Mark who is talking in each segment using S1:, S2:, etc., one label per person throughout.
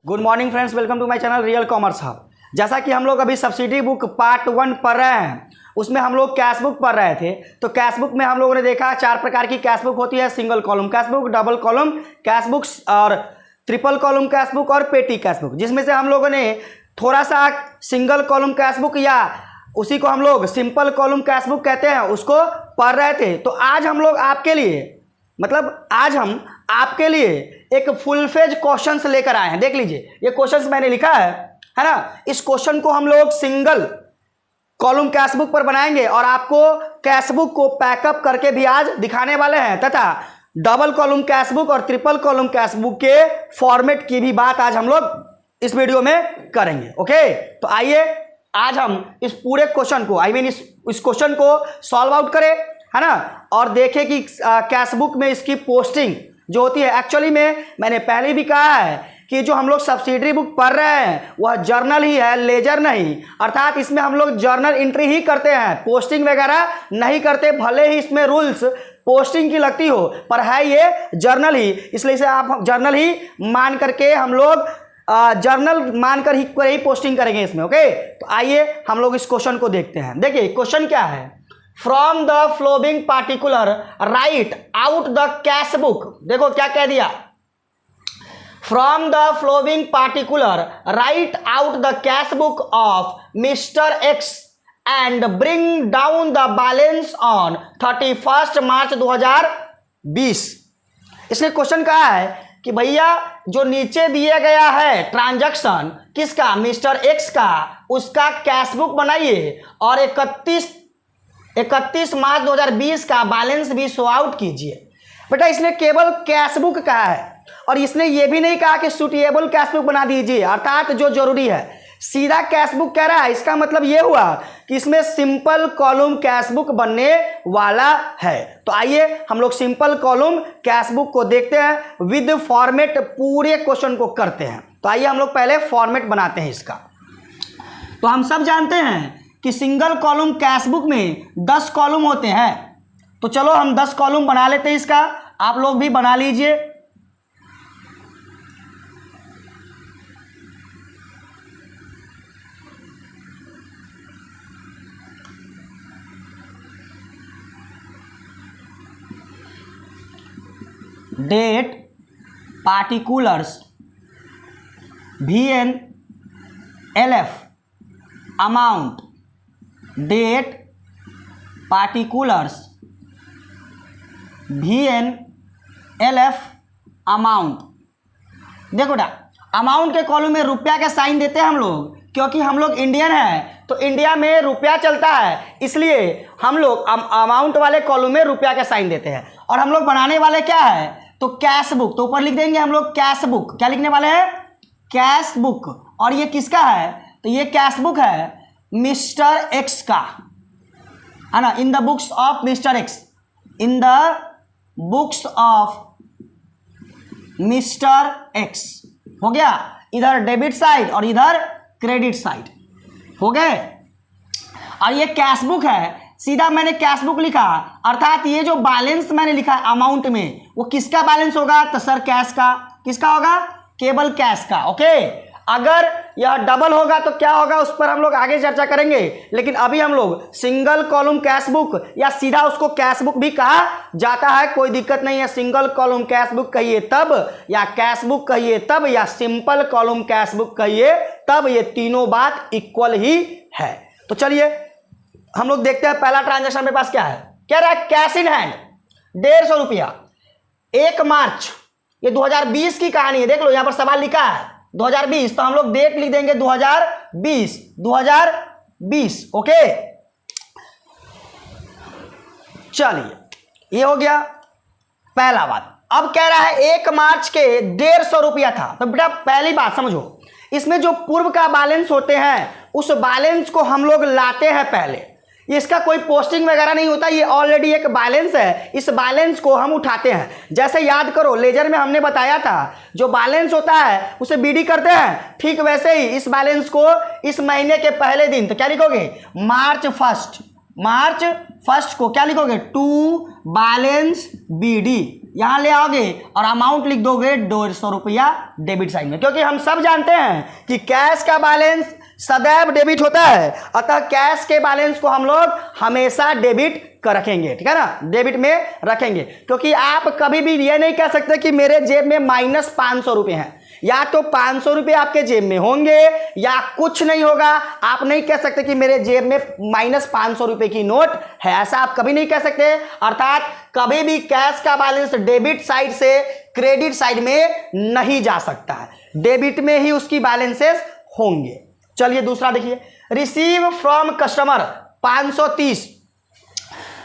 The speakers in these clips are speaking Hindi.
S1: Good morning friends, welcome to my channel real commerce hub. जैसा कि हम लोग अभी सब्सिडी बुक पार्ट 1 पढ़ रहे हैं, उसमें हम लोग कैश बुक पढ़ रहे थे। तो कैश बुक में हम लोगों ने देखा 4 प्रकार की कैश बुक होती है। Single column cash book, double column cash book और ट्रिपल कॉलम कैश बुक और पेटी कैश बुक, जिसमें से हम लोगों ने थोड़ा सा सिंगल कॉलम कैश बुक या उसी को हम लोग सिंपल कॉलम कैश बुक कहते हैं, उसको पढ़ रहे थे। तो आज हम लोग आपके लिए आज हम आपके लिए एक फुल फेज क्वेश्चंस लेकर आए हैं। देख लीजिए, ये क्वेश्चंस मैंने लिखा है ना। इस क्वेश्चन को हम लोग सिंगल कॉलम कैश बुक पर बनाएंगे और आपको कैश बुक को पैकअप करके भी आज दिखाने वाले हैं, तथा डबल कॉलम कैश बुक और ट्रिपल कॉलम कैश बुक के फॉर्मेट की भी बात आज हम लोग इस वीडियो में करेंगे। ओके, तो आइए आज हम इस पूरे क्वेश्चन को इस क्वेश्चन को सॉल्व आउट करें, है ना, और देखें कि कैश बुक में इसकी पोस्टिंग जो होती है। एक्चुअली में मैंने पहले भी कहा है कि जो हम लोग सब्सिडरी बुक पढ़ रहे हैं वह जर्नल ही है, लेजर नहीं। अर्थात इसमें हम लोग जर्नल एंट्री ही करते हैं, पोस्टिंग वगैरह नहीं करते। भले ही इसमें रूल्स पोस्टिंग की लगती हो, पर है ये जर्नल ही, इसलिए इसे आप जर्नल ही मान करके हम लोग जर्नल मानकर ही पोस्टिंग करेंगे इसमें। ओके, तो आइए हम लोग इस क्वेश्चन को देखते हैं। देखिए क्वेश्चन क्या है। From the flowing particular right out the cash book. देखो क्या कह दिया, from the flowing particular right out the cash book of mister x and bring down the balance on 31 मार्च 2020। इसने क्वेश्चन कहा है कि भैया जो नीचे दिया गया है ट्रांजैक्शन किसका, मिस्टर एक्स का, उसका कैश बुक बनाइए और 31 मार्च 2020 का बैलेंस भी शो आउट कीजिए। बेटा इसने केवल कैश बुक कहा है और इसने ये भी नहीं कहा कि सुटेबल कैश बुक बना दीजिए, अर्थात जो जरूरी है। सीधा कैश बुक कह रहा है, इसका मतलब ये हुआ कि इसमें सिंपल कॉलम कैश बुक बनने वाला है। तो आइए हम लोग सिंपल कॉलम कैश बुक को देखते हैं विद फॉर्मेट, पूरे क्वेश्चन को करते हैं। तो आइए हम लोग पहले फॉर्मेट बनाते हैं इसका। तो हम सब जानते हैं कि सिंगल कॉलम कैश बुक में 10 कॉलम होते हैं। तो चलो हम 10 कॉलम बना लेते हैं इसका, आप लोग भी बना लीजिए। Date, particulars, VNLF, amount, date, particulars, VNLF, amount. देखो बेटा, अमाउंट के कॉलम में रुपया का साइन देते हैं हम लोग, क्योंकि हम लोग इंडियन हैं तो इंडिया में रुपया चलता है, इसलिए हम लोग अमाउंट वाले कॉलम में रुपया का साइन देते हैं। और हम लोग बनाने वाले क्या है, तो कैश बुक। तो ऊपर लिख देंगे हम लोग कैश बुक। क्या लिखने वाले हैं, कैश बुक। और ये किसका है, तो ये कैश बुक है मिस्टर एक्स का, है ना, in the books of mister x, in the books of mister x. हो गया, इधर डेबिट साइड और इधर क्रेडिट साइड हो गए। और ये कैश बुक है, सीधा मैंने कैश बुक लिखा, अर्थात ये जो बैलेंस मैंने लिखा है अमाउंट में, वो किसका बैलेंस होगा, तो सर कैश का। किसका होगा, केवल कैश का। ओके, अगर यह डबल होगा तो क्या होगा, उस पर हम लोग आगे चर्चा करेंगे। लेकिन अभी हम लोग सिंगल कॉलम कैश बुक, या सीधा उसको कैश बुक भी कहा जाता है, कोई दिक्कत नहीं है। सिंगल कॉलम कैश बुक कहिए तब, या कैश बुक कहिए तब, या सिंपल कॉलम कैश बुक कहिए तब, ये तीनों बात इक्वल ही है। तो चलिए हम लोग देखते हैं पहला ट्रांजैक्शन मेरे पास क्या है। कह रहा है कैश इन हैंड 150 रुपया 1 मार्च, ये 2020 की कहानी है। देख लो यहां पर सवाल लिखा है 2020, तो हम लोग डेट लिख देंगे 2020। ओके, चलिए ये हो गया पहला बात। अब कह रहा है 1 मार्च के 150 रुपया था। तो बेटा पहली बात समझो, इसमें जो पूर्व का बैलेंस होते हैं उस बैलेंस को हम लोग लाते हैं पहले। इसका कोई पोस्टिंग वगैरह नहीं होता, ये ऑलरेडी एक बैलेंस है, इस बैलेंस को हम उठाते हैं। जैसे याद करो लेजर में हमने बताया था जो बैलेंस होता है उसे बीडी करते हैं, ठीक वैसे ही इस बैलेंस को इस महीने के पहले दिन, तो क्या लिखोगे, मार्च फर्स्ट को क्या लिखोगे, टू बैलेंस बीडी। यहाँ ले आओगे और अमाउंट लिख दोगे 200 रुपया डेबिट साइड में, क्योंकि हम सब जानते हैं कि कैश का बैलेंस सदैव डेबिट होता है, अतः कैश के बैलेंस को हम लोग हमेशा डेबिट कर रखेंगे, ठीक है ना, डेबिट में रखेंगे। क्योंकि आप कभी भी ये नहीं कह सकते कि मेरे जेब में -500 रुपये हैं, या तो 500 रुपये आपके जेब में होंगे या कुछ नहीं होगा। आप नहीं कह सकते कि मेरे जेब में -500 रुपये की नोट है, ऐसा आप कभी नहीं कह सकते। अर्थात कभी भी कैश का बैलेंस डेबिट साइड से क्रेडिट साइड में नहीं जा सकता है, डेबिट में ही उसकी बैलेंसेस होंगे। चलिए दूसरा देखिए, रिसीव फ्रॉम कस्टमर 530।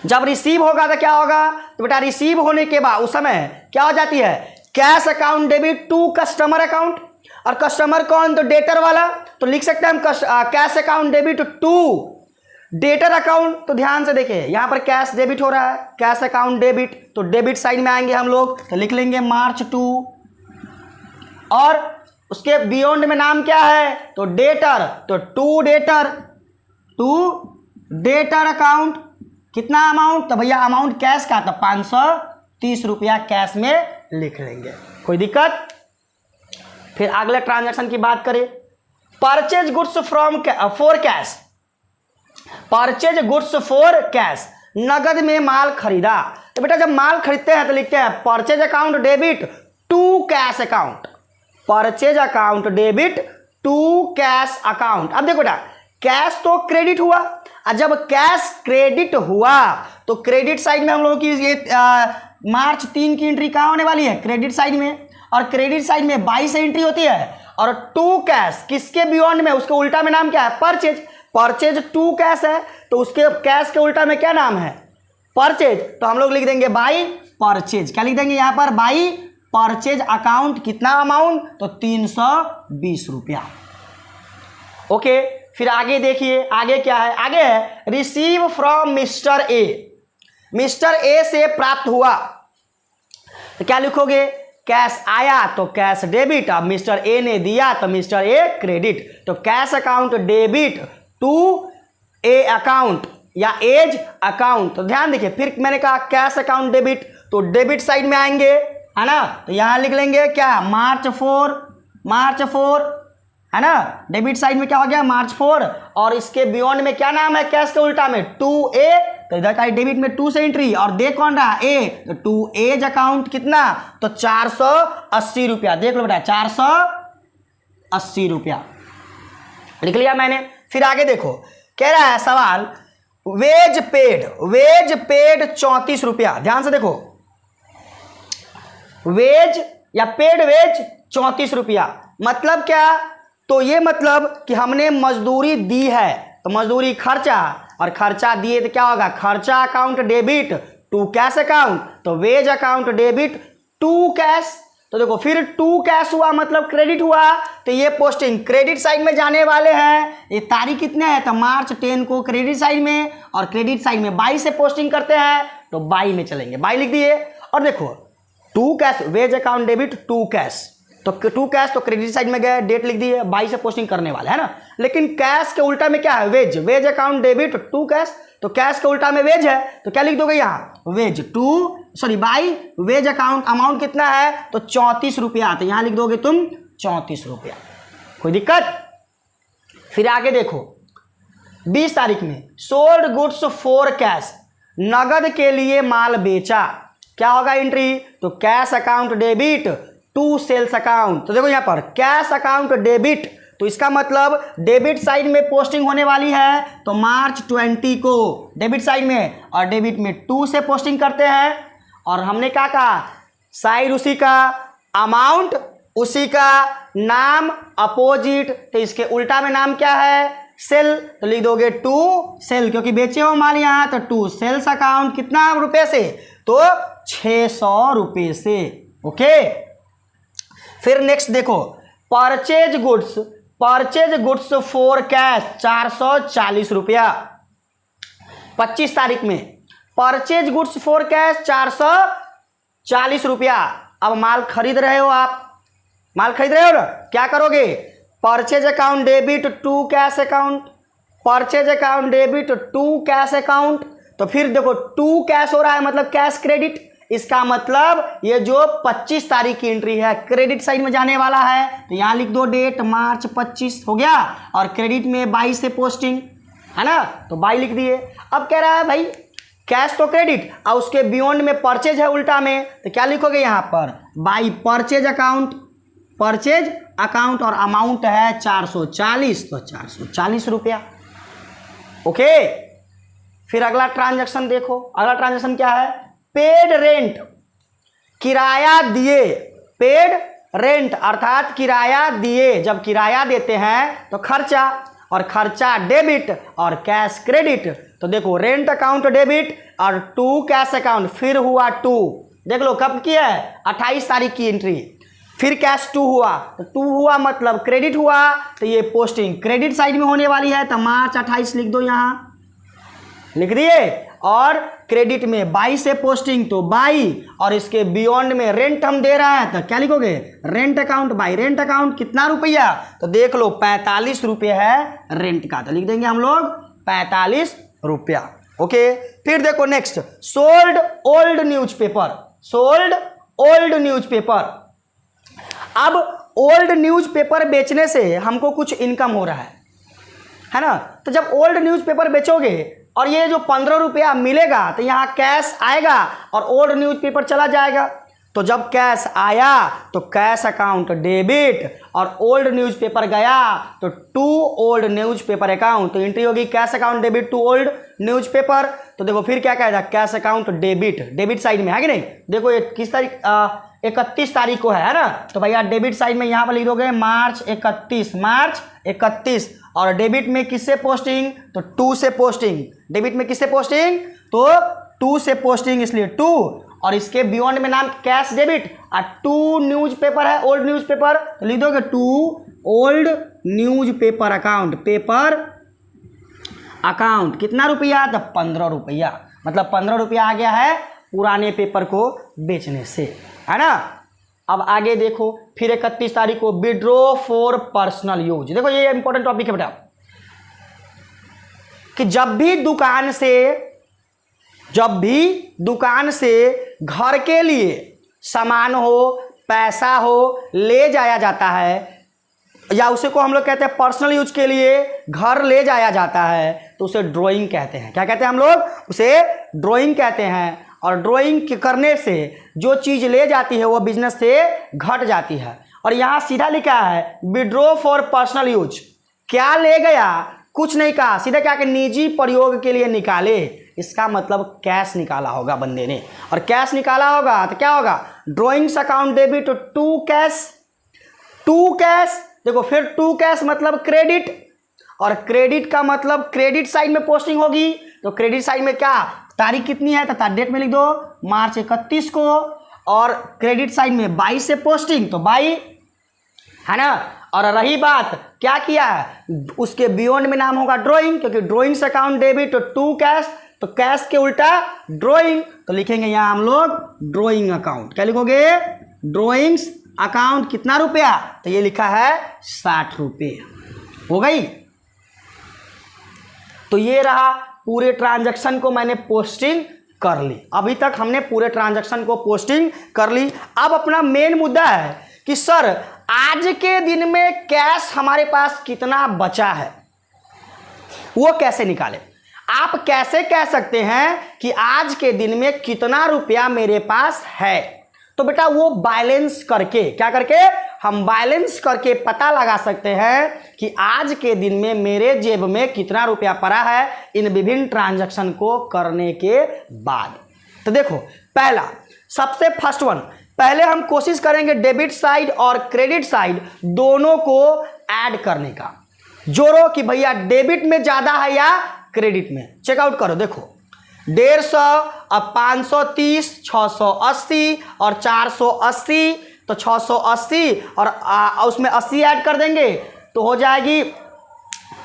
S1: जब रिसीव होगा तो क्या होगा, तो बेटा रिसीव होने के बाद उस समय क्या हो जाती है, cash account debit to customer account. और कस्टमर कौन, तो डेटर वाला, तो लिख सकते हैं हम cash account debit to debtor account. तो ध्यान से देखिए, यहां पर कैश डेबिट हो रहा है, कैश अकाउंट डेबिट, तो डेबिट साइड में आएंगे हम लोग, तो लिख लेंगे मार्च टू, और उसके बियॉन्ड में नाम क्या है, तो डेटर, तो टू डेटर अकाउंट। कितना अमाउंट, तो भैया अमाउंट कैश का, तो 530 रुपया कैश में लिख लेंगे, कोई दिक्कत। फिर अगले ट्रांजैक्शन की बात करें, purchase goods from for cash, purchase goods for cash, नगद में माल खरीदा। तो बेटा जब माल खरीदते हैं तो लिखते हैं purchase account debit to cash account, purchase account debit to cash account. अब देखो बेटा, कैश तो क्रेडिट हुआ, और जब कैश क्रेडिट हुआ तो क्रेडिट साइड में हम लोगों की ये मार्च 3 की एंट्री कहाँ होने वाली है, क्रेडिट साइड में, और क्रेडिट साइड में 22 से एंट्री होती है। और टू कैश किसके बियॉन्ड में, उसके उल्टा में नाम क्या है, परचेज। परचेज टू कैश है, तो उसके कैश के उल्टा में क्या नाम है, परचेज। तो हम लोग लिख देंगे बाई परचेज। क्या लिख देंगे यहाँ पर, बाई परचेज अकाउंट। कितना अमाउंट, तो 320 रुपया। ओके, फिर आगे देखिए, आगे क्या है, आगे है receive from mister A, mister A से प्राप्त हुआ। तो क्या लिखोगे, कैश आया तो कैश डेबिट, अब मिस्टर ए ने दिया तो मिस्टर ए क्रेडिट, तो cash account debit to A account या एज अकाउंट। तो ध्यान देखिए, फिर मैंने कहा कैश अकाउंट डेबिट, तो डेबिट साइड में आएंगे, है ना, तो यहां लिख लेंगे क्या, मार्च 4, है ना, डेबिट साइड में क्या हो गया, मार्च 4, और इसके बियॉन्ड में क्या नाम है, कैश के उल्टा में 2A, तो इधर का डेबिट में 2 से एंट्री, और दे कौन रहा, ए, तो 2 एज अकाउंट। कितना, तो 480 रुपया। देख लो बेटा, 480 रुपया लिख लिया मैंने। फिर आगे देखो, कह रहा है सवाल, वेज पेड 34 रुपया। ध्यान से देखो, वेज या पेड वेज 34 रुपया, मतलब क्या, तो ये मतलब कि हमने मजदूरी दी है, तो मजदूरी खर्चा, और खर्चा दिए तो क्या होगा, खर्चा account debit to cash account, तो wage account debit to cash. तो देखो फिर टू कैश हुआ मतलब क्रेडिट हुआ, तो ये पोस्टिंग क्रेडिट साइड में जाने वाले हैं। ये तारीख कितने है, तो मार्च 10 को क्रेडिट साइड में, और क्रेडिट साइड में 22 से पोस्टिंग करते हैं, तो 22 में चलेंगे, 22 लिख दिए। और देखो to cash, wages account debit to cash, तो टू कैश तो क्रेडिट साइड में गए, डेट लिख दी है, 22 से पोस्टिंग करने वाला है ना। लेकिन कैश के उल्टा में क्या है, wages account debit to cash, तो कैश के उल्टा में वेज है, तो क्या लिख दोगे यहाँ, wage by wage account. Amount कितना है, तो 34 रुपया, तो यहाँ लिख दोगे तुम 34 रुपया, कोई दिक्कत। फिर आगे देखो, 20 तारीख में सोल्ड गुड्स फॉर कैश, नगद के लिए माल बेचा, क्या होगा एंट्री, तो cash account debit to sales account. तो देखो यहाँ पर कैश अकाउंट डेबिट, तो इसका मतलब डेबिट साइड में पोस्टिंग होने वाली है, तो मार्च 20 को डेबिट साइड में, और डेबिट में 2 से पोस्टिंग करते हैं। और हमने क्या कहा, साइड उसी का, अमाउंट उसी का, नाम अपोजिट, तो इसके उल्टा में नाम क्या है, सेल, तो लिख दोगे टू सेल, क्योंकि बेचे हो माल यहाँ, तो टू सेल्स अकाउंट। कितना रुपए से, तो 600 रुपये से। ओके, फिर नेक्स्ट देखो, परचेज गुड्स फॉर कैश 440 रुपया। 25 तारीख में परचेज गुड्स फॉर कैश 440 रुपया। अब माल खरीद रहे हो, आप माल खरीद रहे हो ना, क्या करोगे, purchase account debit to cash account, purchase account debit to cash account. तो फिर देखो टू कैश हो रहा है मतलब कैश क्रेडिट, इसका मतलब ये जो 25 तारीख की एंट्री है क्रेडिट साइड में जाने वाला है, तो यहाँ लिख दो डेट मार्च 25 हो गया, और क्रेडिट में 22 से पोस्टिंग है ना, तो 22 लिख दिए। अब कह रहा है भाई कैश तो क्रेडिट और उसके बियॉन्ड में परचेज है उल्टा में, तो क्या लिखोगे यहाँ पर बाई परचेज अकाउंट और अमाउंट है 440, तो 440 रुपया। ओके, फिर अगला ट्रांजैक्शन देखो, अगला ट्रांजैक्शन क्या है, पेड रेंट, किराया दिए, पेड रेंट अर्थात किराया दिए, जब किराया देते हैं तो खर्चा, और खर्चा डेबिट और कैश क्रेडिट। तो देखो रेंट अकाउंट डेबिट और टू कैश अकाउंट, फिर हुआ टू, देख लो कब की है 28 तारीख की एंट्री, फिर कैश टू हुआ, तो टू हुआ मतलब क्रेडिट हुआ, तो ये पोस्टिंग क्रेडिट साइड में होने वाली है, तो मार्च 28 लिख दो, यहाँ लिख दिए, और क्रेडिट में 22 से पोस्टिंग तो 22, और इसके बियॉन्ड में रेंट हम दे रहा है, तो क्या लिखोगे rent account by rent account, कितना रुपया, तो देख लो 45 रुपये है रेंट का, तो लिख देंगे हम लोग 45 रुपया। ओके, फिर देखो नेक्स्ट, सोल्ड ओल्ड न्यूज़पेपर। अब ओल्ड न्यूज़पेपर बेचने से हमको कुछ इनकम हो रहा है ना, तो जब ओल्ड न्यूज़पेपर बेचोगे और ये जो 15 रुपया मिलेगा, तो यहाँ कैश आएगा और ओल्ड न्यूज़पेपर चला जाएगा, तो जब कैश आया तो कैश अकाउंट डेबिट, और ओल्ड न्यूज़पेपर गया तो टू ओल्ड न्यूज़पेपर अकाउंट, तो एंट्री होगी cash account debit to old newspaper. तो देखो फिर क्या कहेगा, कैश अकाउंट डेबिट साइड में है कि नहीं, देखो ये किस तारीख 31 तारीख को है ना, तो भैया डेबिट साइड में यहाँ पर लिख दोगे मार्च 31, और डेबिट में किससे पोस्टिंग, तो टू से पोस्टिंग, डेबिट में किससे पोस्टिंग, तो टू से पोस्टिंग, इसलिए टू, और इसके बियॉन्ड में नाम कैश डेबिट, और टू न्यूज़पेपर है ओल्ड न्यूज़पेपर, तो लिख दोगे टू ओल्ड न्यूज़पेपर अकाउंट, कितना रुपया, तो 15 रुपया, मतलब 15 रुपया आ गया है पुराने पेपर को बेचने से, है ना। अब आगे देखो, फिर 31 तारीख को विड्रॉ फॉर पर्सनल यूज, देखो ये इंपॉर्टेंट टॉपिक है बेटा, कि जब भी दुकान से घर के लिए सामान हो, पैसा हो, ले जाया जाता है, या उसे को हम लोग कहते हैं पर्सनल यूज के लिए घर ले जाया जाता है, तो उसे ड्राइंग कहते हैं। क्या कहते हैं हम लोग, उसे ड्राइंग कहते हैं। और ड्राइंग करने से जो चीज़ ले जाती है वो बिजनेस से घट जाती है। और यहाँ सीधा लिखा है विड्रॉ फॉर पर्सनल यूज, क्या ले गया, कुछ नहीं कहा, सीधा क्या कि निजी प्रयोग के लिए निकाले, इसका मतलब कैश निकाला होगा बंदे ने, और कैश निकाला होगा तो क्या होगा, drawings account debit to cash, देखो फिर टू कैश मतलब क्रेडिट, और क्रेडिट का मतलब क्रेडिट साइड में पोस्टिंग होगी, तो क्रेडिट साइड में क्या तारीख कितनी है, तो डेट में लिख दो मार्च 31 को, और क्रेडिट साइड में 22 से पोस्टिंग, तो 22 है ना। और रही बात क्या किया है, उसके बियॉन्ड में नाम होगा ड्राइंग, क्योंकि drawings account debit to cash, तो कैश के उल्टा ड्राइंग, तो लिखेंगे यहाँ हम लोग ड्राइंग अकाउंट, क्या लिखोगे ड्राइंग्स अकाउंट, कितना रुपया, तो ये लिखा है 60 रुपये, हो गई। तो ये रहा पूरे ट्रांजैक्शन को मैंने पोस्टिंग कर ली, अभी तक हमने पूरे ट्रांजैक्शन को पोस्टिंग कर ली। अब अपना मेन मुद्दा है कि सर आज के दिन में कैश हमारे पास कितना बचा है, वो कैसे निकालें। आप कैसे कह सकते हैं कि आज के दिन में कितना रुपया मेरे पास है, तो बेटा वो बैलेंस करके, क्या करके, हम बैलेंस करके पता लगा सकते हैं कि आज के दिन में मेरे जेब में कितना रुपया पड़ा है इन विभिन्न ट्रांजैक्शन को करने के बाद। तो देखो पहला, सबसे फर्स्ट वन, पहले हम कोशिश करेंगे डेबिट साइड और क्रेडिट साइड दोनों को ऐड करने का, जोड़ो कि भैया डेबिट में ज़्यादा है या क्रेडिट में, चेकआउट करो। देखो 150 अब 530, 680 और 480, तो 680 और उसमें 80 ऐड कर देंगे तो हो जाएगी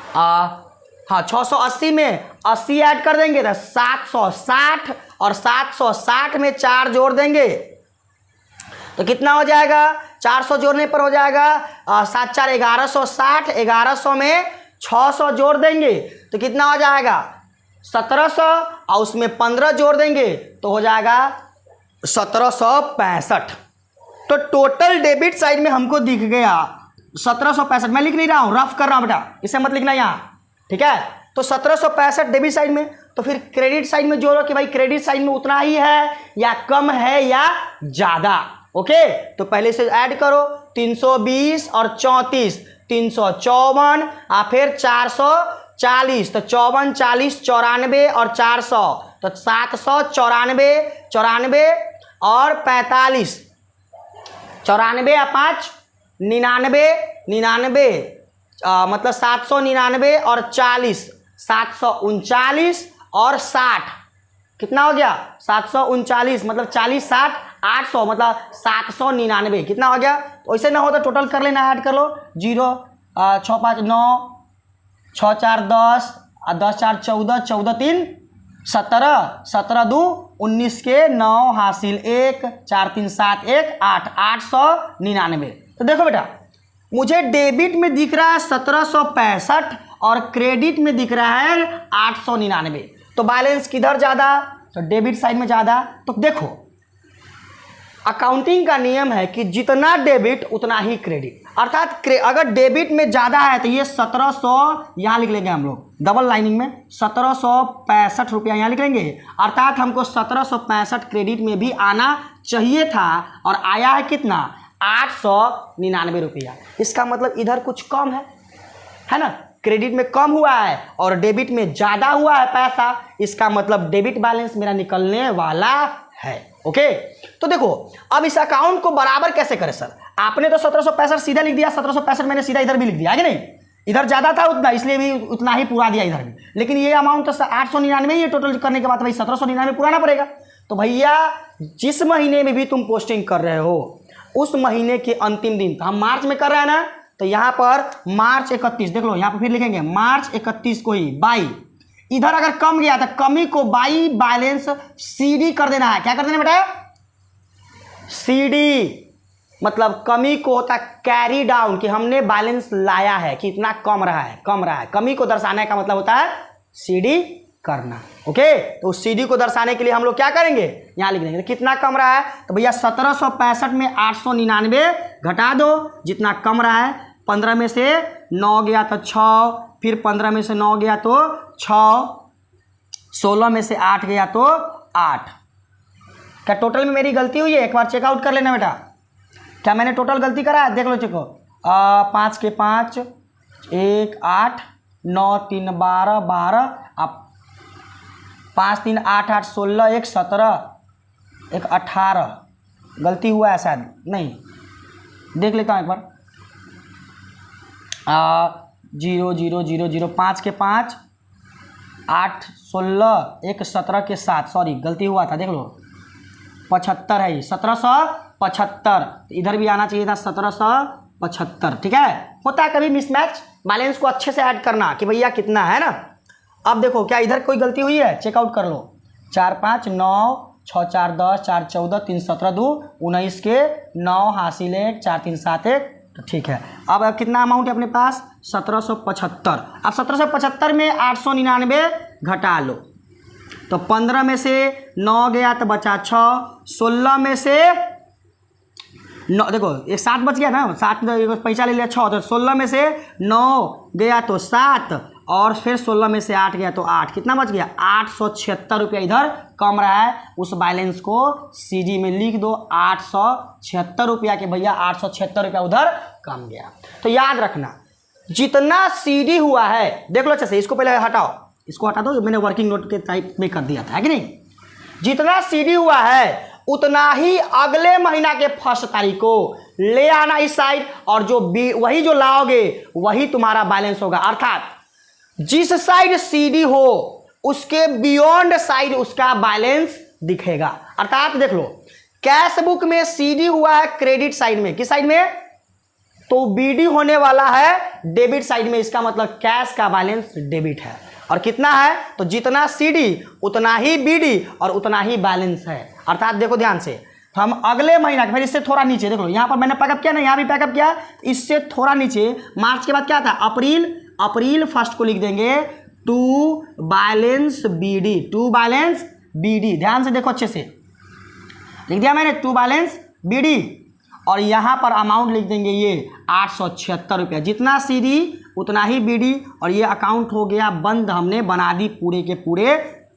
S1: हाँ 680 में 80 ऐड कर देंगे तो 760, और 760 में 4 जोड़ देंगे तो कितना हो जाएगा, 400 जोड़ने पर हो जाएगा 7 4 1160, 1100 में 600 जोड़ देंगे तो कितना हो जाएगा 1700, और उसमें 15 जोड़ देंगे तो हो जाएगा 1765। तो टोटल डेबिट साइड में हमको दिख गया 1765। मैं लिख नहीं रहा हूँ, रफ कर रहा हूँ बेटा, इसे मत लिखना यहाँ, ठीक है। तो 1765 डेबिट साइड में। तो फिर क्रेडिट साइड में जोड़ो कि भाई क्रेडिट साइड में उतना ही है या कम है या ज़्यादा। ओके, तो पहले से ऐड करो 320 और 34, 354 और फिर 440, तो 54, 40, 94 और 400, तो 794, 94 और 45, 94 या 5, 99, 99 मतलब 799 और 40, 739 और 60, कितना हो गया 739 मतलब 40, 60, 800 मतलब 799, कितना हो गया। तो ऐसे ना हो तो टोटल कर लेना, ऐड कर लो 0 6 5 9 6 4 10 10 4 14 14 3 17 17 2 19 के 9 हासिल 1 4 3 7 1 8 899। तो देखो बेटा, मुझे डेबिट में दिख रहा है 1765 और क्रेडिट में दिख रहा है 899। तो बैलेंस किधर ज़्यादा, तो डेबिट साइड में ज़्यादा। तो देखो अकाउंटिंग का नियम है कि जितना डेबिट उतना ही क्रेडिट, अर्थात अगर डेबिट में ज़्यादा है तो ये 1700 यहाँ लिख लेंगे हम लोग, डबल लाइनिंग में 1765 रुपया यहाँ लिख लेंगे, अर्थात हमको 1765 क्रेडिट में भी आना चाहिए था और आया है कितना 899 रुपया। इसका मतलब इधर कुछ कम है ना, क्रेडिट में कम हुआ है और डेबिट में ज़्यादा हुआ है पैसा, इसका मतलब डेबिट बैलेंस मेरा निकलने वाला है। ओके, तो देखो अब इस अकाउंट को बराबर कैसे करें सर। आपने तो 1765 सीधा लिख दिया, 1765 मैंने सीधा इधर भी लिख दिया है कि नहीं, इधर ज़्यादा था उतना इसलिए भी उतना ही पूरा दिया इधर भी, लेकिन ये अमाउंट तो 899 ये टोटल करने के बाद भाई 1799 पुराना पड़ेगा। तो भैया जिस महीने में भी तुम पोस्टिंग कर रहे हो उस महीने के अंतिम दिन, तो हम मार्च में कर रहे हैं ना, तो यहाँ पर मार्च 31 देख लो, यहाँ पर फिर लिखेंगे मार्च 31 को ही बाई, इधर अगर कम गया तो कमी को बाई बैलेंस सीडी कर देना है। क्या कर देना बेटा, सीडी मतलब कमी को होता कैरी डाउन, कि हमने बैलेंस लाया है कि इतना कम रहा है, कमी को दर्शाने का मतलब होता है सीडी करना। ओके, तो उस सीडी को दर्शाने के लिए हम लोग क्या करेंगे, यहाँ लिख देंगे तो कितना कम रहा है। तो भैया 1765 में 899 घटा दो, जितना कम रहा है 15 में से 9 गया तो 6, फिर 15 में से 9 गया तो 6, 16 में से 8 गया तो 8। क्या टोटल में मेरी गलती हुई है, एक बार चेकआउट कर लेना बेटा, क्या मैंने टोटल गलती करा है, देख लो चेको। 5 के 5 1 8 9 3 12 12 अब 5 3 8 8 16 1 17 1 18, गलती हुआ है शायद, नहीं देख लेता हूँ एक बार। 0 0 0 0 5 के 5 8 16 1 17 के 7, सॉरी गलती हुआ था, देख लो 75 है ये 1775, इधर भी आना चाहिए था 1775। ठीक है, होता है कभी मिसमैच, बैलेंस को अच्छे से ऐड करना कि भैया कितना है ना। अब देखो क्या इधर कोई गलती हुई है, चेकआउट कर लो। 4 5 9 6 4 10 4 14 3 17 2 19 के 9 हासिल 1 4 3 7 1, तो ठीक है। अब कितना अमाउंट है अपने पास 1775। अब 1775 में 899 घटा लो, तो 15 में से 9 गया तो बचा 6, 16 में से 9 देखो ये 7 बच गया ना, 7 पैसा ले लिया 6, तो 16 में से 9 गया तो 7 और फिर 16 में से 8 गया तो 8, कितना बच गया 876 रुपया इधर कम रहा है। उस बैलेंस को सीडी में लिख दो 876 रुपया के, भैया 876 रुपया उधर कम गया। तो याद रखना जितना सीडी हुआ है, देख लो अच्छे से, इसको पहले हटाओ, इसको हटा दो, मैंने वर्किंग नोट के टाइप में कर दिया था, है कि नहीं। जितना सीडी हुआ है उतना ही अगले महीना के 1 तारीख को ले आना इस साइड, और जो वही जो लाओगे वही तुम्हारा बैलेंस होगा। अर्थात जिस साइड सीडी हो उसके बियॉन्ड साइड उसका बैलेंस दिखेगा। अर्थात देख लो कैश बुक में सीडी हुआ है क्रेडिट साइड में, किस साइड में, तो बीडी होने वाला है डेबिट साइड में, इसका मतलब कैश का बैलेंस डेबिट है। और कितना है, तो जितना सीडी उतना ही बीडी और उतना ही बैलेंस है। अर्थात देखो ध्यान से, हम अगले महीना फिर इससे थोड़ा नीचे देख लो, यहाँ पर मैंने पैकअप किया ना, यहाँ भी पैकअप किया, इससे थोड़ा नीचे मार्च के बाद क्या था अप्रैल, अप्रैल 1 को लिख देंगे to balance BD, to balance BD. ध्यान से देखो अच्छे से, लिख दिया मैंने, टू बैलेंस BD, और यहाँ पर अमाउंट लिख देंगे ये 876 रुपया। जितना CD उतना ही BD, और ये अकाउंट हो गया बंद। हमने बना दी पूरे के पूरे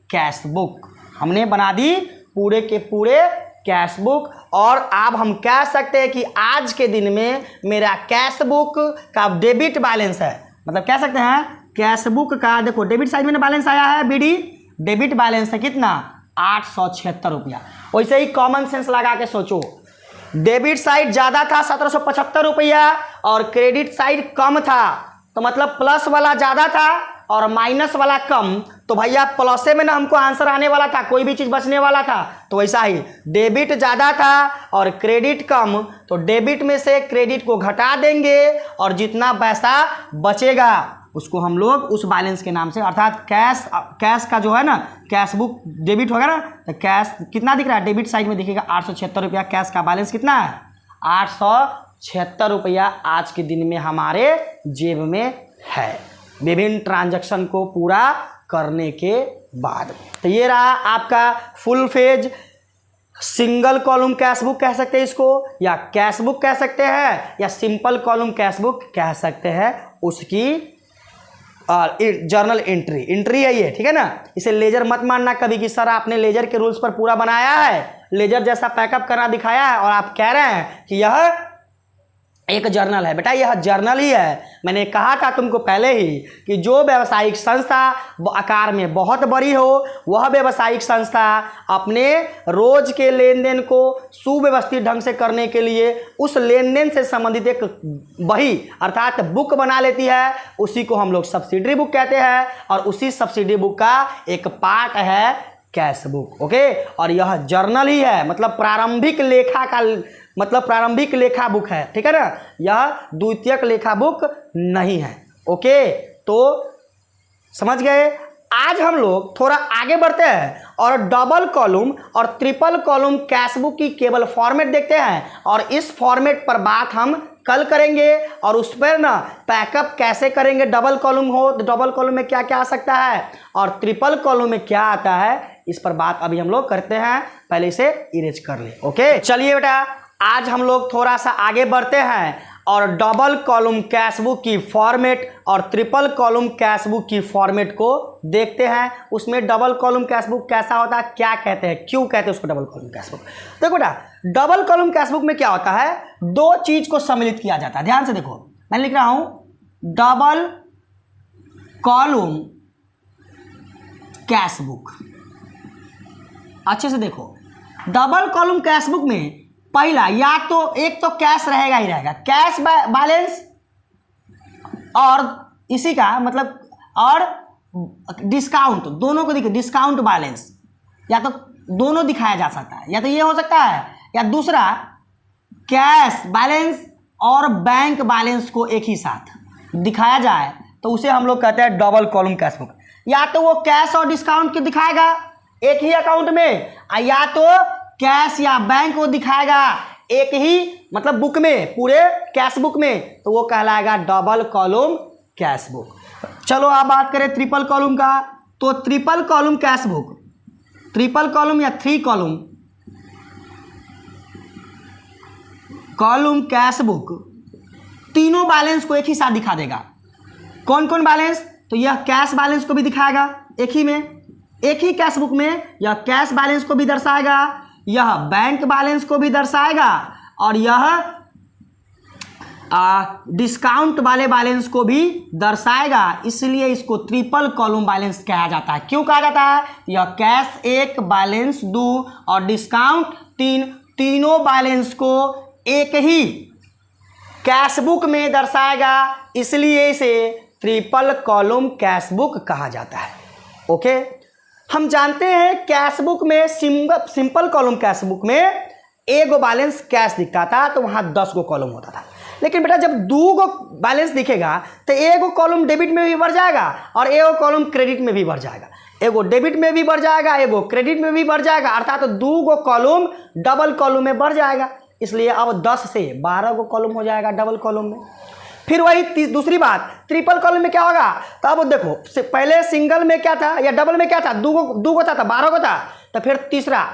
S1: कैश बुक, हमने बना दी पूरे के पूरे कैश बुक। और अब हम कह सकते हैं कि आज के दिन में मेरा कैश बुक का डेबिट बैलेंस है, मतलब कह सकते हैं कैश बुक का, देखो डेबिट साइड में बैलेंस आया है BD, डेबिट बैलेंस है कितना 876 रुपया। वैसे ही कॉमन सेंस लगा के सोचो, डेबिट साइड ज़्यादा था 1775 रुपया और क्रेडिट साइड कम था, तो मतलब प्लस वाला ज़्यादा था और माइनस वाला कम, तो भैया प्लसे में ना हमको आंसर आने वाला था, कोई भी चीज़ बचने वाला था। तो वैसा ही डेबिट ज़्यादा था और क्रेडिट कम, तो डेबिट में से क्रेडिट को घटा देंगे और जितना पैसा बचेगा उसको हम लोग उस बैलेंस के नाम से, अर्थात कैश का जो है ना, कैश बुक डेबिट होगा ना, तो कैश कितना दिख रहा है, डेबिट साइड में दिखेगा 876 रुपया। कैश का बैलेंस कितना है 876 रुपया आज के दिन में हमारे जेब में है, विभिन्न ट्रांजैक्शन को पूरा करने के बाद। तो ये रहा आपका full phase single column cash book कह सकते हैं इसको, या कैश बुक कह सकते हैं, या सिंपल कॉलम कैश बुक कह सकते हैं। उसकी जर्नल एंट्री है ये, ठीक है ना। इसे लेजर मत मानना कभी कि सर आपने लेजर के रूल्स पर पूरा बनाया है, लेजर जैसा पैकअप करना दिखाया है और आप कह रहे हैं कि यह एक जर्नल है। बेटा यह जर्नल ही है। मैंने कहा था तुमको पहले ही कि जो व्यावसायिक संस्था आकार में बहुत बड़ी हो, वह व्यावसायिक संस्था अपने रोज के लेन देन को सुव्यवस्थित ढंग से करने के लिए उस लेन देन से संबंधित एक बही अर्थात बुक बना लेती है। उसी को हम लोग सब्सिडरी बुक कहते हैं और उसी सब्सिडरी बुक का एक पार्ट है कैश बुक। ओके, और यह जर्नल ही है, मतलब प्रारंभिक लेखा का मतलब प्रारंभिक लेखा बुक है, ठीक है ना। यह द्वितीयक लेखा बुक नहीं है। ओके, तो समझ गए। आज हम लोग थोड़ा आगे बढ़ते हैं और डबल कॉलम और ट्रिपल कॉलम कैश बुक की केवल फॉर्मेट देखते हैं, और इस फॉर्मेट पर बात हम कल करेंगे और उस पर ना पैकअप कैसे करेंगे। डबल कॉलम हो तो डबल कॉलम में क्या क्या आ सकता है और ट्रिपल कॉलम में क्या आता है, इस पर बात अभी हम लोग करते हैं। पहले इसे इरेज कर ले। ओके, चलिए बेटा आज हम लोग थोड़ा सा आगे बढ़ते हैं और डबल कॉलम कैश बुक की फॉर्मेट और ट्रिपल कॉलम कैश बुक की फॉर्मेट को देखते हैं। उसमें डबल कॉलम कैश बुक कैसा होता है, क्या कहते हैं, क्यों कहते हैं उसको डबल कॉलम कैश बुक। देखो बेटा डबल कॉलम कैश बुक में क्या होता है, दो चीज को सम्मिलित किया जाता है। ध्यान से देखो, मैं लिख रहा हूं डबल कॉलम कैश बुक। अच्छे से देखो, डबल कॉलम कैश बुक में पहला या तो एक तो कैश रहेगा ही रहेगा, कैश बैलेंस, और इसी का मतलब और डिस्काउंट, दोनों को देखिए डिस्काउंट बैलेंस, या तो दोनों दिखाया जा सकता है, या तो ये हो सकता है, या दूसरा कैश बैलेंस और बैंक बैलेंस को एक ही साथ दिखाया जाए तो उसे हम लोग कहते हैं डबल कॉलम कैश बुक। या तो वो कैश और डिस्काउंट को दिखाएगा एक ही अकाउंट में, या तो कैश या बैंक को दिखाएगा एक ही मतलब बुक में, पूरे कैश बुक में, तो वो कहलाएगा डबल कॉलम कैश बुक। चलो आप बात करें ट्रिपल कॉलम का, तो triple column cash book, triple column या थ्री कॉलम कैश बुक तीनों बैलेंस को एक ही साथ दिखा देगा। कौन कौन बैलेंस, तो यह कैश बैलेंस को भी दिखाएगा एक ही में, एक ही कैश बुक में यह कैश बैलेंस को भी दर्शाएगा, यह बैंक बैलेंस को भी दर्शाएगा, और यह डिस्काउंट वाले बैलेंस को भी दर्शाएगा। इसलिए इसको ट्रिपल कॉलम बैलेंस कहा जाता है। क्यों कहा जाता है, यह कैश एक, बैलेंस दो और डिस्काउंट तीन, तीनों बैलेंस को एक ही कैश बुक में दर्शाएगा, इसलिए इसे ट्रिपल कॉलम कैश बुक कहा जाता है। ओके, हम जानते हैं कैश बुक में सिंपल कॉलम कैश बुक में एक गो बैलेंस कैश दिखता था तो वहाँ 10 गो कॉलम होता था। लेकिन बेटा जब 2 गो बैलेंस दिखेगा तो एक गो कॉलम डेबिट में भी बढ़ जाएगा और एक गो कॉलम क्रेडिट में भी बढ़ जाएगा, एगो डेबिट में भी बढ़ जाएगा, एगो क्रेडिट में भी बढ़ जाएगा, अर्थात तो 2 गो कॉलम डबल कॉलम में बढ़ जाएगा। इसलिए अब 10 से 12 गो कॉलम हो जाएगा डबल कॉलम में। फिर वही दूसरी बात, ट्रिपल कॉलम में क्या होगा, तो अब देखो पहले सिंगल में क्या था या डबल में क्या था, दो गो था, 12 गो था, तो फिर तीसरा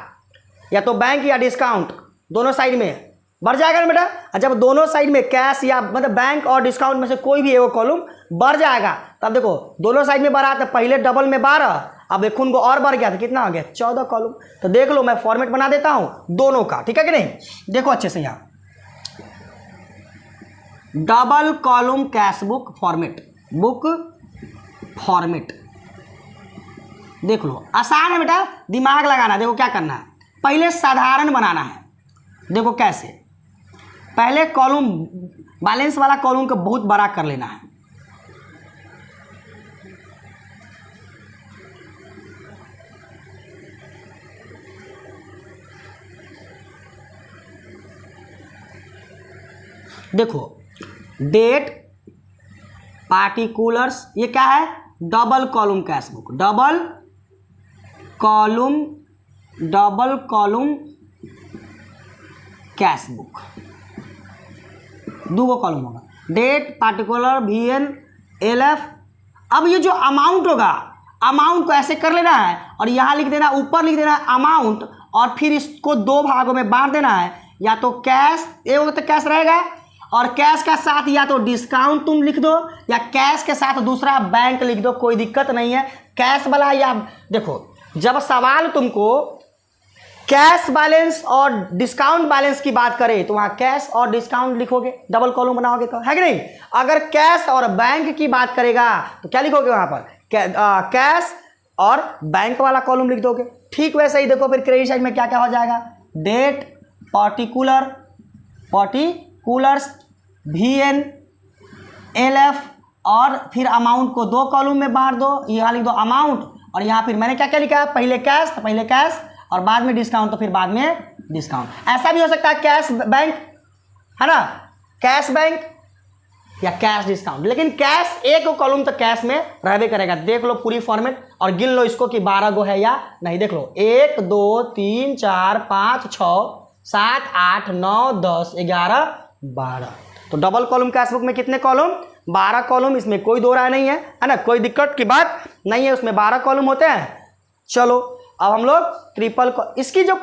S1: या तो बैंक या डिस्काउंट, दोनों साइड में बढ़ जाएगा ना बेटा। और जब दोनों साइड में कैश या मतलब बैंक और डिस्काउंट में से कोई भी एक कॉलम बढ़ जाएगा, तब देखो दोनों साइड में बढ़ा, तो पहले डबल में 12, अब देखो उनको और बढ़ गया तो कितना हो गया 14 कॉलम। तो देख लो मैं फॉर्मेट बना देता हूं दोनों का, ठीक है कि नहीं। देखो अच्छे से यहाँ double column cash book format, book format देख लो, आसान है बेटा, दिमाग लगाना। देखो क्या करना है, पहले साधारण बनाना है। देखो कैसे, पहले कॉलम बैलेंस वाला कॉलम को बहुत बड़ा कर लेना है। देखो डेट पार्टिकुलर्स, ये क्या है, double column cash book, double column cash book, दो कॉलम होगा, डेट पार्टिकुलर VNLF। अब ये जो अमाउंट होगा, अमाउंट को ऐसे कर लेना है और यहाँ लिख देना, ऊपर लिख देना अमाउंट, और फिर इसको दो भागों में बांट देना है। या तो कैश, एक तो कैश रहेगा, और कैश का साथ या तो डिस्काउंट तुम लिख दो, या कैश के साथ दूसरा बैंक लिख दो, कोई दिक्कत नहीं है। कैश वाला या देखो, जब सवाल तुमको कैश बैलेंस और डिस्काउंट बैलेंस की बात करें तो वहाँ कैश और डिस्काउंट लिखोगे, डबल कॉलम बनाओगे तो, है कि नहीं। अगर कैश और बैंक की बात करेगा तो क्या लिखोगे वहाँ पर, कैश और बैंक वाला कॉलम लिख दोगे। ठीक वैसे ही देखो फिर क्रेडिट साइड में क्या क्या हो जाएगा, डेट पार्टिकुलर्स VNLF, और फिर अमाउंट को दो कॉलम में बांट दो, यहाँ लिख दो अमाउंट, और यहाँ फिर मैंने क्या क्या लिखा है, पहले कैश तो पहले कैश, और बाद में डिस्काउंट तो फिर बाद में डिस्काउंट। ऐसा भी हो सकता है कैश बैंक, है ना, कैश बैंक या कैश डिस्काउंट, लेकिन कैश एक कॉलम तो कैश में रहबे करेगा। देख लो पूरी फॉर्मेट और गिन लो इसको कि 12 गो है या नहीं। देख लो 1 2 3 4 5 6 7 8 9 10 11 12। तो डबल कॉलम कैश बुक में कितने कॉलम, 12 कॉलम, इसमें कोई दो राय नहीं है, है ना, कोई दिक्कत की बात नहीं है, उसमें 12 कॉलम होते हैं। चलो अब हम लोग ट्रिपल, इसकी जो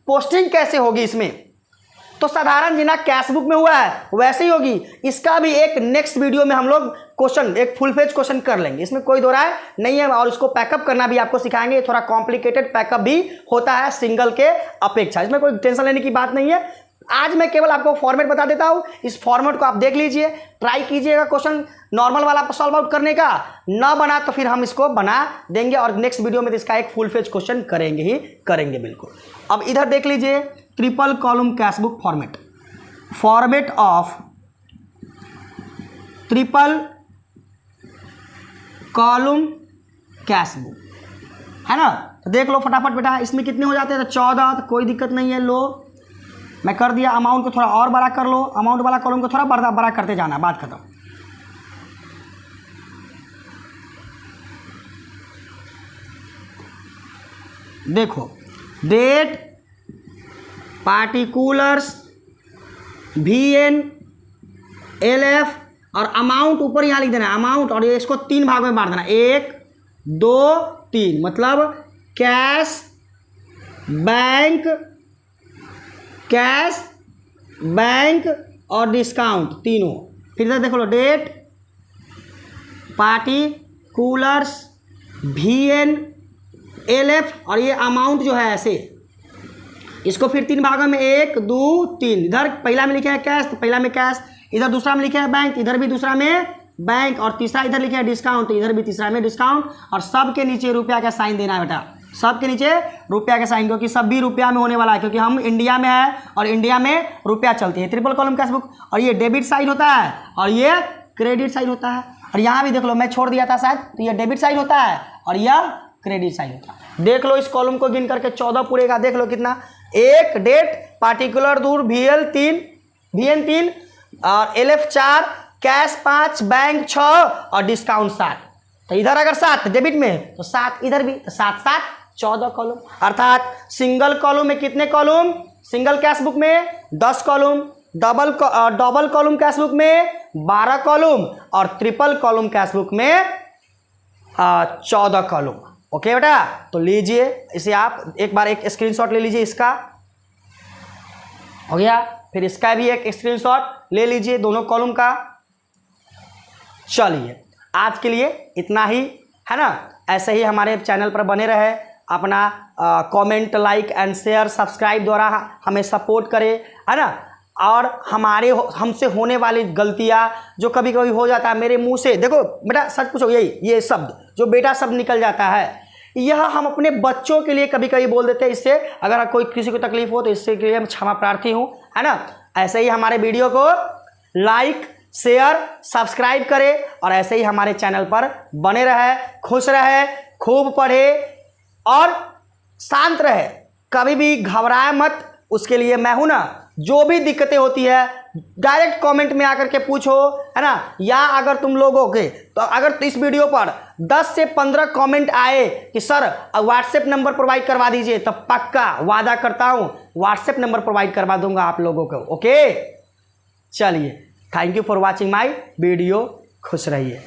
S1: पोस्टिंग कैसे होगी इसमें, तो साधारण जिना कैश बुक में हुआ है वैसे ही होगी। इसका भी एक नेक्स्ट वीडियो में हम लोग क्वेश्चन, एक फुल पेज क्वेश्चन कर लेंगे, इसमें कोई दो राय नहीं है। और इसको पैकअप करना भी आपको सिखाएंगे, थोड़ा कॉम्प्लिकेटेड पैकअप भी होता है सिंगल के अपेक्षा, इसमें कोई टेंशन लेने की बात नहीं है। आज मैं केवल आपको फॉर्मेट बता देता हूं, इस फॉर्मेट को आप देख लीजिए, ट्राई कीजिएगा क्वेश्चन नॉर्मल वाला सॉल्व आउट करने का, ना बना तो फिर हम इसको बना देंगे और नेक्स्ट वीडियो में इसका एक फुल पेज क्वेश्चन करेंगे ही करेंगे बिल्कुल। अब इधर देख लीजिए triple column cash book format, format of triple column cash book, है ना। तो देख लो फटाफट बेटा, इसमें कितने हो जाते हैं, तो 14, तो कोई दिक्कत नहीं है। लो मैं कर दिया, अमाउंट को थोड़ा और बड़ा कर लो, अमाउंट वाला कॉलम को थोड़ा बड़ा करते जाना, बात खत्म। देखो डेट पार्टिकुलर्स VNLF और अमाउंट ऊपर यहाँ लिख देना अमाउंट, और ये इसको 3 भाग में बांट देना, 1 2 3, मतलब कैश बैंक और डिस्काउंट तीनों। फिर इधर देख लो डेट पार्टिकुलर्स VNLF, और ये अमाउंट जो है ऐसे, इसको फिर 3 भागों में 1 2 3, इधर पहला में लिखा है कैश तो पहला में कैश, इधर दूसरा में लिखा है बैंक, इधर भी दूसरा में बैंक, और तीसरा इधर लिखा है डिस्काउंट तो इधर भी तीसरा में डिस्काउंट, और सबके नीचे रुपया का साइन देना है बेटा, सबके नीचे रुपया का साइन, क्योंकि सब भी रुपया में होने वाला है, क्योंकि हम इंडिया में है और इंडिया में रुपया चलती है। ट्रिपल कॉलम कैश बुक, और ये डेबिट साइड होता है और ये क्रेडिट साइड होता है। और यहाँ भी देख लो मैं छोड़ दिया था शायद, तो ये डेबिट साइड होता है और यह क्रेडिट साइड होता है। देख लो इस कॉलम को गिन करके 14 पूरेगा, देख लो कितना, 1 डेट पार्टिकुलर दूर VN3 और LF 4, कैश 5, बैंक 6 और डिस्काउंट 7। तो इधर अगर 7 डेबिट में तो 7 इधर भी, तो 7 7 14 कॉलम। अर्थात सिंगल कॉलम में कितने कॉलम, सिंगल कैश बुक में 10 column, double column cash book में 12 कॉलम, और ट्रिपल कॉलम कैश बुक में 14 कॉलम। ओके बेटा, तो लीजिए इसे आप एक बार एक स्क्रीनशॉट ले लीजिए इसका, हो गया। फिर इसका भी एक स्क्रीनशॉट ले लीजिए दोनों कॉलम का। चलिए आज के लिए इतना ही है ना। ऐसे ही हमारे चैनल पर बने रहे, अपना comment, like and share, subscribe द्वारा हमें सपोर्ट करें, है ना। और हमसे होने वाली गलतियाँ जो कभी कभी हो जाता है, मेरे मुंह से देखो बेटा सच पूछो, यही ये शब्द जो बेटा शब्द निकल जाता है, यह हम अपने बच्चों के लिए कभी कभी बोल देते हैं। इससे अगर कोई किसी को तकलीफ हो तो इससे के लिए मैं क्षमा प्रार्थी हूँ, है ना। ऐसे ही हमारे वीडियो को लाइक, शेयर, सब्सक्राइब करें और ऐसे ही हमारे चैनल पर बने रहे, खुश रहे, खूब पढ़े और शांत रहे, कभी भी घबराए मत। उसके लिए मैं हूं ना। जो भी दिक्कतें होती है डायरेक्ट कमेंट में आकर के पूछो, है ना। या अगर तुम लोगों के तो अगर इस वीडियो पर 10 से 15 कमेंट आए कि सर व्हाट्सएप नंबर प्रोवाइड करवा दीजिए, तो पक्का वादा करता हूं व्हाट्सएप नंबर प्रोवाइड करवा दूंगा आप लोगों को। ओके, चलिए, thank you for watching my video. खुश रहिए।